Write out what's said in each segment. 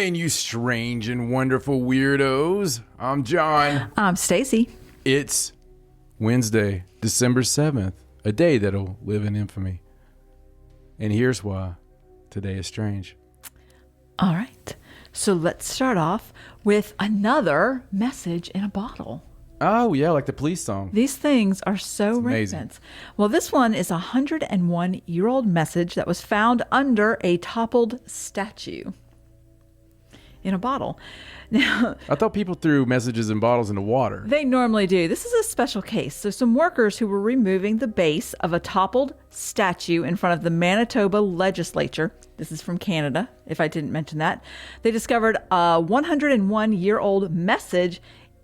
morning, you strange and wonderful weirdos. I'm John. I'm Stacey. It's Wednesday, December 7th, a day that'll live in infamy. And here's why today is strange. All right. So let's start off with another message in a bottle. Oh, yeah, like the police song. These things are so amazing. rampant. Well, this one is a 101-year-old message that was found under a toppled statue in a bottle. Now, I thought people threw messages in bottles into water. they normally do. This is a special case. So some workers who were removing the base of a toppled statue in front of the Manitoba legislature, this is from Canada, if I didn't mention that, they discovered a 101-year-old message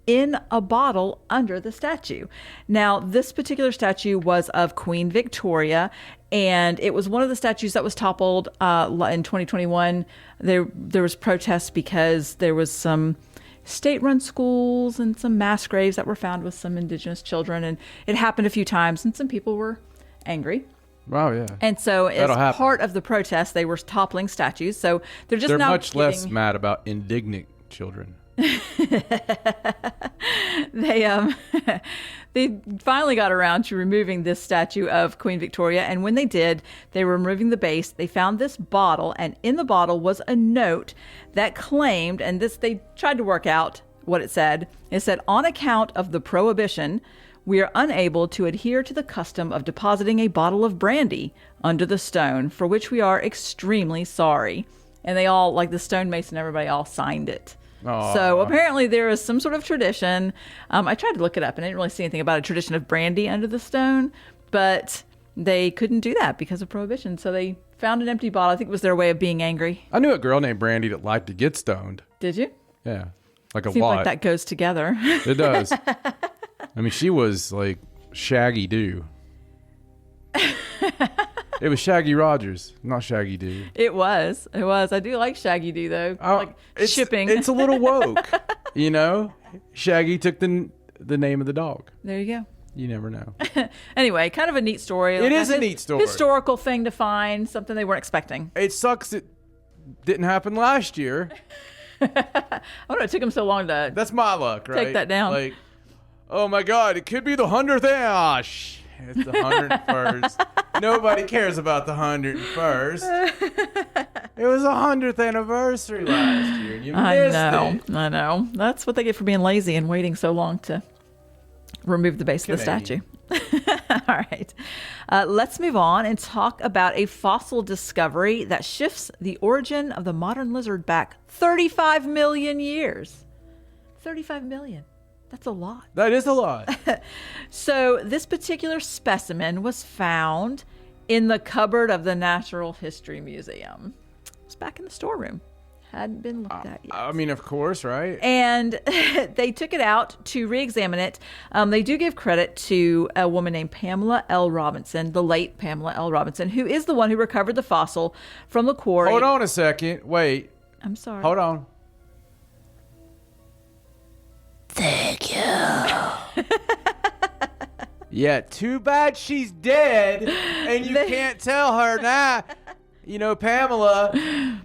in a bottle under the statue. Now, this particular statue was of Queen Victoria, and it was one of the statues that was toppled in 2021. There was protests because there was some state-run schools and some mass graves that were found with some Indigenous children, and it happened a few times, and some people were angry. Wow, yeah. And so as happen. part of the protest, they were toppling statues. So they're much less mad about indignant children. They finally got around to removing this statue of Queen Victoria, and when they did, they were removing the base. They found this bottle, and in the bottle was a note that claimed, and this they tried to work out what it said. It said, "On account of the prohibition, we are unable to adhere to the custom of depositing a bottle of brandy under the stone, for which we are extremely sorry." And they all, like the stonemason, everybody all signed it. Aww. So apparently there is some sort of tradition. I tried to look it up and I didn't really see anything about a tradition of brandy under the stone, but they couldn't do that because of prohibition. So they found an empty bottle. I think it was their way of being angry. I knew a girl named Brandy that liked to get stoned. Did you? Yeah, like a Seems lot. like that goes together. It does. I mean, she was like Shaggy Doo. It was Shaggy Rogers, not Shaggy Doo. It was. I do like Shaggy Doo, though. Like shipping. It's a little woke, you know? Shaggy took the name of the dog. There you go. You never know. Anyway, kind of a neat story. It is a neat story. Historical thing to find, something they weren't expecting. It sucks it didn't happen last year. I don't know, it took them so long to... That's my luck, right? Take that down. Like, oh my God, it could be the 100th. Ah, it's the 101st. Nobody cares about the 101st. It was the 100th anniversary last year. You missed it. I know. That's what they get for being lazy and waiting so long to remove the base of the statue. All right. Let's move on and talk about a fossil discovery that shifts the origin of the modern lizard back 35 million years. 35 million. That's a lot. That is a lot. So this particular specimen was found in the cupboard of the Natural History Museum. It's back in the storeroom. Hadn't been looked at yet. I mean, of course, right? And they took it out to re-examine it. They do give credit to a woman named Pamela L. Robinson, the late Pamela L. Robinson, who is the one who recovered the fossil from the quarry. Hold on a second. Wait. I'm sorry. Hold on. Thank you. Yeah, too bad she's dead and you can't tell her now. You know, Pamela,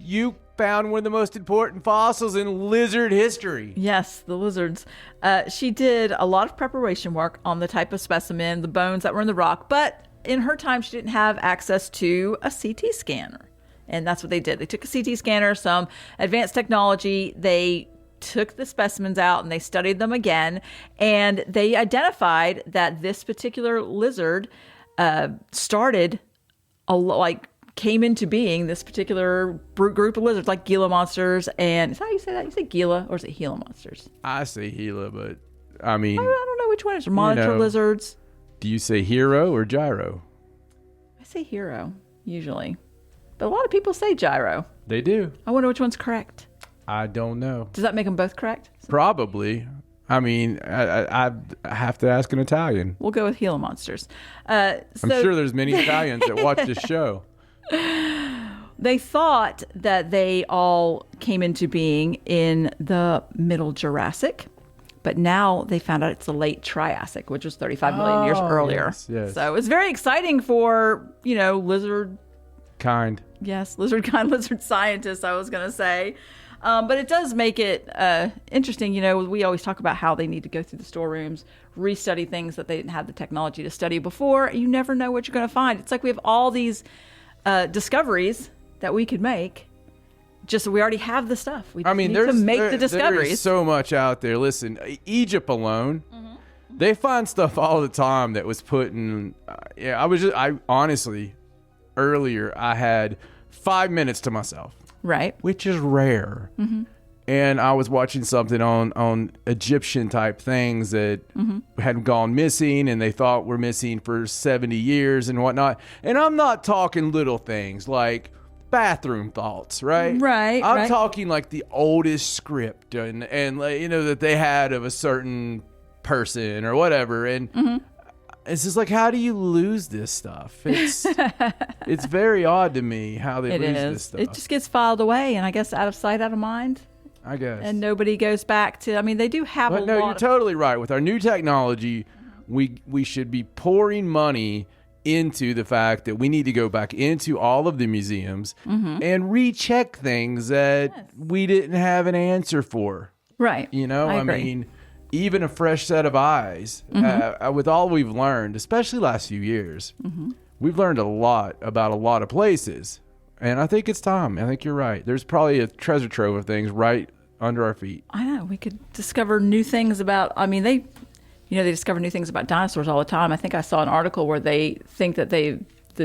you found one of the most important fossils in lizard history. Yes, the lizards. She did a lot of preparation work on the type of specimen, the bones that were in the rock, but in her time, she didn't have access to a CT scanner. And that's what they did. They took a CT scanner, some advanced technology. They took the specimens out and they studied them again, and they identified that this particular lizard came into being, this particular group of lizards, like Gila monsters. And is that how you say that? You say Gila, or is it Gila monsters? I say Gila, but I mean, I don't know which one is. Monitor lizards. Do you say hero or gyro? I say hero usually, but a lot of people say gyro. They do. I wonder which one's correct. I don't know. Does that make them both correct? Probably. I mean, I have to ask an Italian. We'll go with Gila monsters. I'm sure there's many Italians that watch this show. They thought that they all came into being in the Middle Jurassic, but now they found out it's the late Triassic, which was 35 million years earlier. Yes. So it's very exciting for, lizard kind. Yes, lizard kind, lizard scientists, I was going to say. But it does make it interesting. We always talk about how they need to go through the storerooms, restudy things that they didn't have the technology to study before. You never know what you're going to find. It's like we have all these discoveries that we could make. Just we already have the stuff. We just need to make the discoveries. There's so much out there. Listen, Egypt alone, they find stuff all the time that was put in. I honestly, earlier I had 5 minutes to myself, right? Which is rare. And I was watching something on Egyptian type things that had gone missing, and they thought were missing for 70 years and whatnot. And I'm not talking little things like bathroom thoughts, right? Right. I'm talking like the oldest script and that they had of a certain person or whatever. And it's just like, how do you lose this stuff? It's very odd to me how they lose this stuff. It just gets filed away, and I guess out of sight, out of mind. I guess. And nobody goes back to. I mean, they do have but a no, lot. You're totally right. With our new technology, we should be pouring money into the fact that we need to go back into all of the museums and recheck things that we didn't have an answer for. Right. I agree. mean, even a fresh set of eyes, with all we've learned, especially last few years, we've learned a lot about a lot of places. And I think it's time. I think you're right. There's probably a treasure trove of things right under our feet. I know. We could discover new things about, they discover new things about dinosaurs all the time. I think I saw an article where they think that the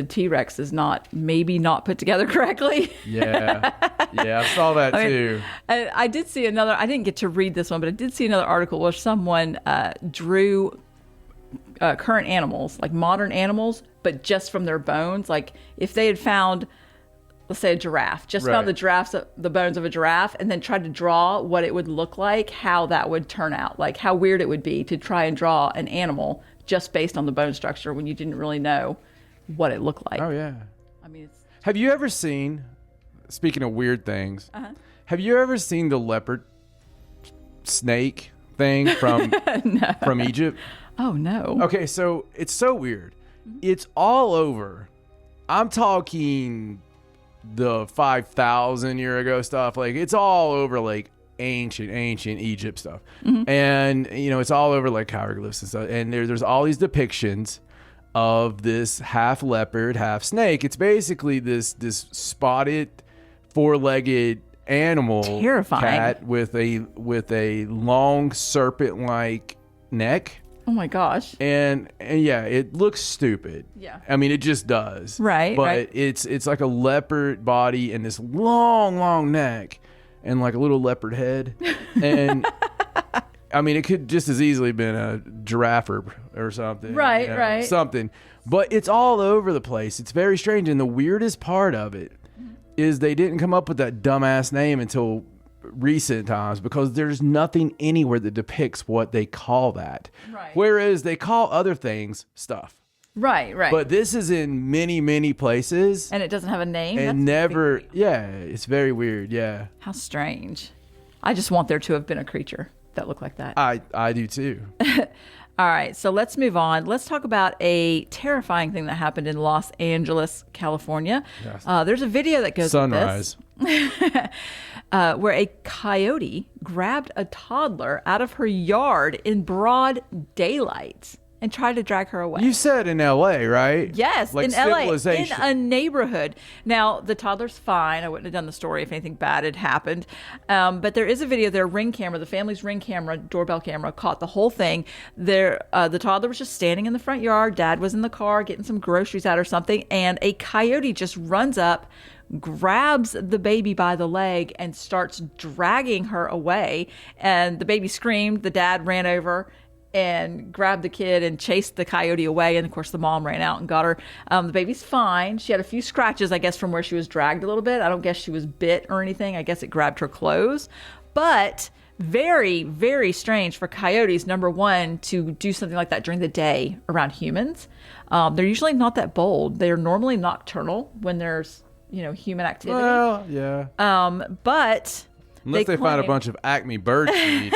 T-Rex is maybe not put together correctly. Yeah, I saw that too. I did see another, I didn't get to read this one, but I did see another article where someone drew current animals, like modern animals, but just from their bones. Like if they had found, let's say, a giraffe, found the bones of a giraffe, and then tried to draw what it would look like, how that would turn out, like how weird it would be to try and draw an animal just based on the bone structure when you didn't really know what it looked like. Oh yeah. Have you ever seen, speaking of weird things, have you ever seen the leopard snake thing from from Egypt? Oh no. Okay, so it's so weird. It's all over. I'm talking the 5,000 year ago stuff. Like it's all over like ancient Egypt stuff. And it's all over like hieroglyphs and stuff. And there's all these depictions of this half leopard, half snake. It's basically this spotted 4-legged animal, terrifying cat with a long serpent-like neck. Oh my gosh. And yeah, it looks stupid. Yeah. I mean, it just does. Right. But it's like a leopard body and this long neck and like a little leopard head. And I mean, it could just as easily been a giraffe or something. Right. Something. But it's all over the place. It's very strange. And the weirdest part of it is they didn't come up with that dumbass name until recent times, because there's nothing anywhere that depicts what they call that. Right. Whereas they call other things stuff. Right. But this is in many places. And it doesn't have a name? And it's very weird, yeah. How strange. I just want there to have been a creature that looked like that. I do too. All right, so let's move on. Let's talk about a terrifying thing that happened in Los Angeles, California. Yes. There's a video that goes Sunrise. with this, where a coyote grabbed a toddler out of her yard in broad daylight and tried to drag her away. You said in L.A., right? Yes, like in L.A., in civilization. a neighborhood. Now, the toddler's fine. I wouldn't have done the story if anything bad had happened. But there is a video, their Ring camera, the family's Ring camera, doorbell camera, caught the whole thing. The toddler was just standing in the front yard. Dad was in the car getting some groceries out or something. And a coyote just runs up, grabs the baby by the leg, and starts dragging her away. And the baby screamed. The dad ran over and grabbed the kid and chased the coyote away. And of course the mom ran out and got her. The baby's fine. She had a few scratches, I guess, from where she was dragged a little bit. I don't guess she was bit or anything. I guess it grabbed her clothes. But very, very strange for coyotes, number one, to do something like that during the day around humans. They're usually not that bold. They're normally nocturnal when there's, human activity. Well, yeah. But unless they find a bunch of Acme bird seed.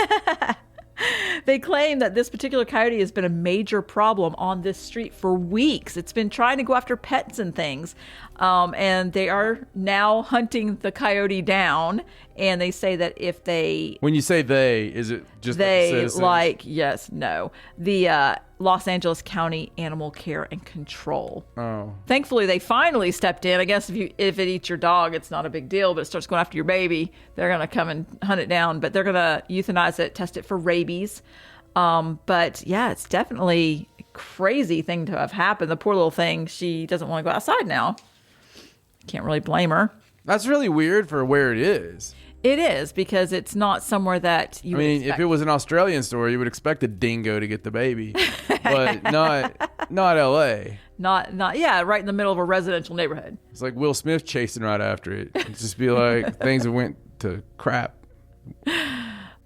They claim that this particular coyote has been a major problem on this street for weeks. It's been trying to go after pets and things. And they are now hunting the coyote down And they say that if they... When you say they, is it just they, like the like, yes, no. The Los Angeles County Animal Care and Control. Oh. Thankfully, they finally stepped in. I guess if it eats your dog, it's not a big deal, but it starts going after your baby, they're going to come and hunt it down. But they're going to euthanize it, test it for rabies. But yeah, it's definitely a crazy thing to have happened. The poor little thing, she doesn't want to go outside now. Can't really blame her. That's really weird for where it is. It is, because it's not somewhere that you would expect. If it was an Australian story, you would expect a dingo to get the baby, but not L.A. Not right in the middle of a residential neighborhood. It's like Will Smith chasing right after it. It'd just be like things that went to crap. All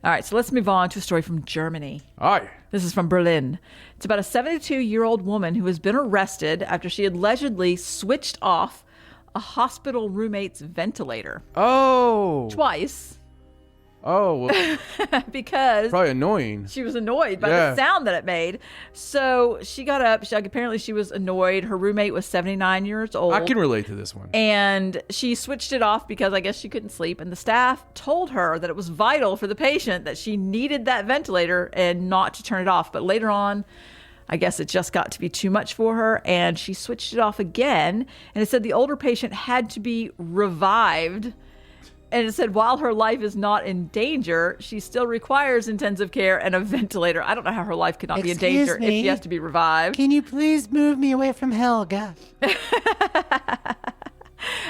right, so let's move on to a story from Germany. All right. This is from Berlin. It's about a 72-year-old woman who has been arrested after she allegedly switched off a hospital roommate's ventilator. Oh. Twice. Oh. Well, because probably annoying. she was annoyed by the sound that it made. So she got up. Apparently she was annoyed. Her roommate was 79 years old. I can relate to this one. And she switched it off because I guess she couldn't sleep. And the staff told her that it was vital for the patient that she needed that ventilator and not to turn it off. But later on, I guess it just got to be too much for her, and she switched it off again. And it said the older patient had to be revived. And it said while her life is not in danger, she still requires intensive care and a ventilator. I don't know how her life could not be in danger if she has to be revived. Can you please move me away from Helga?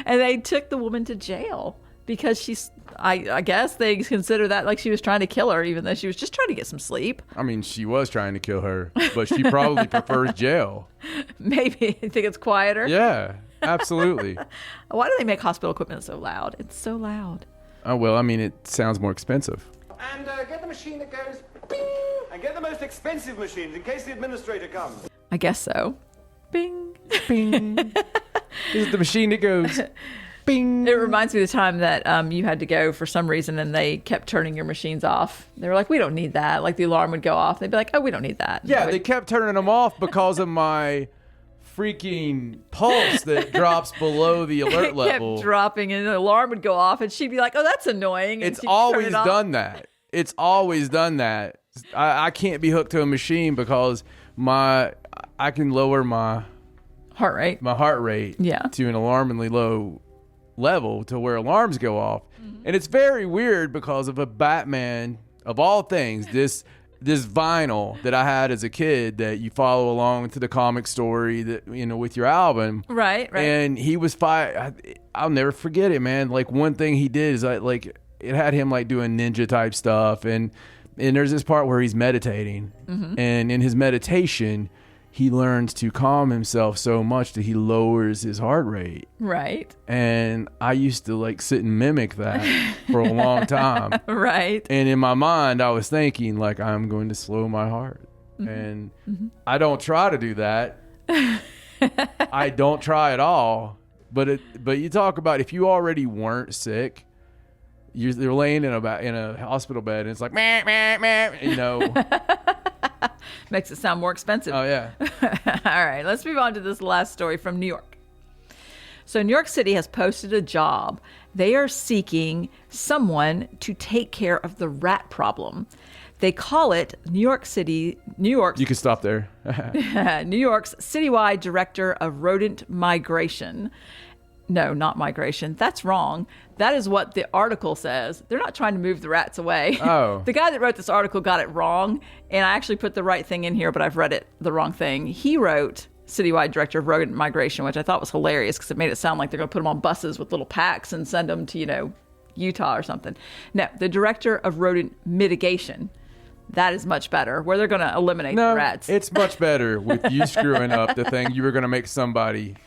And they took the woman to jail because she's... I guess they consider that like she was trying to kill her, even though she was just trying to get some sleep. I mean, she was trying to kill her, but she probably prefers jail. Maybe. You think it's quieter? Yeah, absolutely. Why do they make hospital equipment so loud? It's so loud. Oh, well, I mean, it sounds more expensive. And get the machine that goes bing, and get the most expensive machines in case the administrator comes. I guess so. Bing. Bing. This is the machine that goes... Bing. It reminds me of the time that you had to go for some reason and they kept turning your machines off. They were like, we don't need that. Like the alarm would go off. They'd be like, oh, we don't need that. Yeah, they kept turning them off because of my freaking pulse that drops below the alert it level. Kept dropping and the alarm would go off and she'd be like, oh, that's annoying. And It's always done that. It's always done that. I can't be hooked to a machine because I can lower my heart rate. To an alarmingly low level to where alarms go off. And it's very weird because of a Batman of all things, this vinyl that I had as a kid that you follow along to the comic story that with your album, right and he was I'll never forget it, man. Like one thing he did is like it had him like doing ninja type stuff, and there's this part where he's meditating, and in his meditation he learns to calm himself so much that he lowers his heart rate. Right. And I used to like sit and mimic that for a long time. Right. And in my mind, I was thinking like, I'm going to slow my heart. And I don't try to do that. I don't try at all. But you talk about if you already weren't sick, you're laying in a hospital bed and it's like, meh, meh, meh, Makes it sound more expensive. Oh, yeah. All right, let's move on to this last story from New York. So New York City has posted a job. They are seeking someone to take care of the rat problem. They call it New York's... You can stop there. New York's citywide director of rodent migration. No, not migration. That's wrong. That is what the article says. They're not trying to move the rats away. Oh. The guy that wrote this article got it wrong, and I actually put the right thing in here, but I've read it the wrong thing. He wrote citywide director of rodent migration, which I thought was hilarious because it made it sound like they're going to put them on buses with little packs and send them to, Utah or something. No, the director of rodent mitigation. That is much better, where they're going to eliminate the rats. It's much better with you screwing up the thing you were going to make somebody...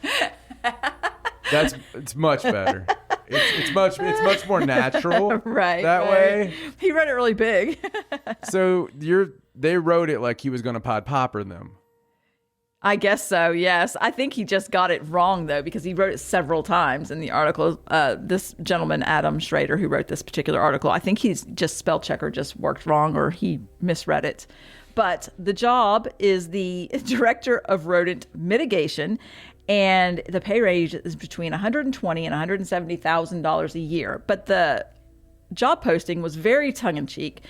It's much better. It's much more natural. Right. That way. He read it really big. So they wrote it like he was going to Pied Popper them. I guess so, yes. I think he just got it wrong, though, because he wrote it several times in the article. This gentleman, Adam Schrader, who wrote this particular article, I think he's just spell checker just worked wrong or he misread it. But the job is the director of rodent mitigation. And the pay range is between $120,000 and $170,000 a year. But the job posting was very tongue-in-cheek.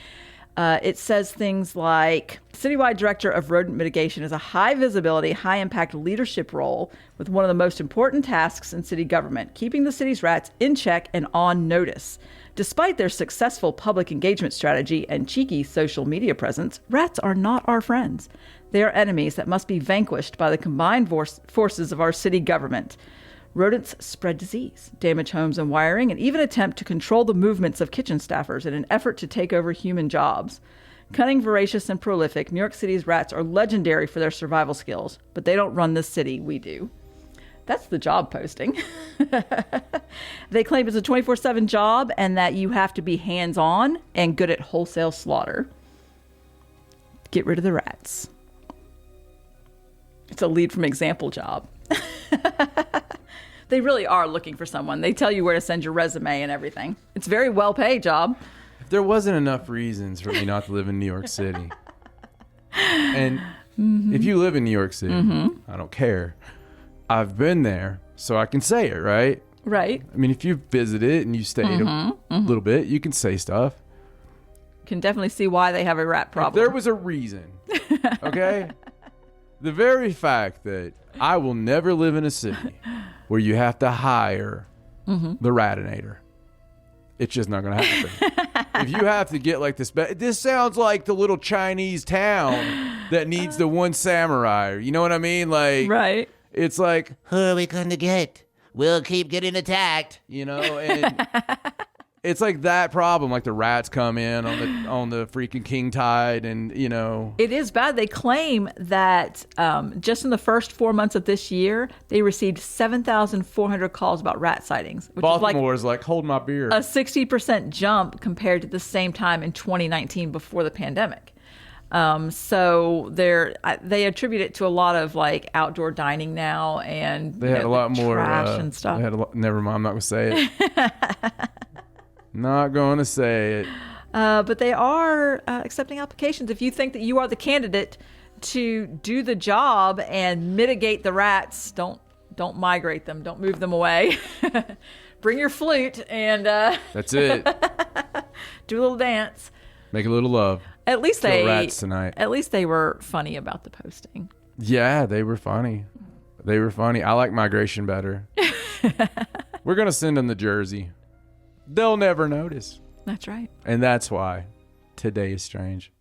It says things like, citywide director of rodent mitigation is a high visibility, high impact leadership role with one of the most important tasks in city government, keeping the city's rats in check and on notice. Despite their successful public engagement strategy and cheeky social media presence, rats are not our friends. They are enemies that must be vanquished by the combined forces of our city government. Rodents spread disease, damage homes and wiring, and even attempt to control the movements of kitchen staffers in an effort to take over human jobs. Cunning, voracious, and prolific, New York City's rats are legendary for their survival skills, but they don't run this city, we do. That's the job posting. They claim it's a 24/7 job and that you have to be hands-on and good at wholesale slaughter. Get rid of the rats. It's a lead from example job. They really are looking for someone. They tell you where to send your resume and everything. It's a very well-paid job. If there wasn't enough reasons for me not to live in New York City, and if you live in New York City, I don't care. I've been there, so I can say it, right? Right. I mean, if you visited and you stayed a little bit, you can say stuff. Can definitely see why they have a rat problem. If there was a reason, okay? The very fact that I will never live in a city where you have to hire the ratinator. It's just not going to happen. If you have to get like this sounds like the little Chinese town that needs the one samurai. You know what I mean? Like, right. It's like, Who are we going to get? We'll keep getting attacked. you know, and it's like that problem. Like the rats come in on the freaking king tide, and you know, It is bad. They claim that just in the first 4 months of this year, they received 7,400 calls about rat sightings, which Baltimore is like, hold my beer. is like a 60% jump compared to the same time in 2019 before the pandemic. So they attribute it to a lot of like outdoor dining now, and They had a lot more trash and stuff. Never mind, I'm not gonna say it. Not gonna say it. But they are accepting applications. If you think that you are the candidate to do the job and mitigate the rats, don't migrate them. Don't move them away. Bring your flute and That's it. do a little dance. Make a little love. At least Kill rats tonight. At least they were funny about the posting. Yeah, they were funny. They were funny. I like migration better. We're gonna send them to Jersey. They'll never notice. That's right. And that's why today is strange.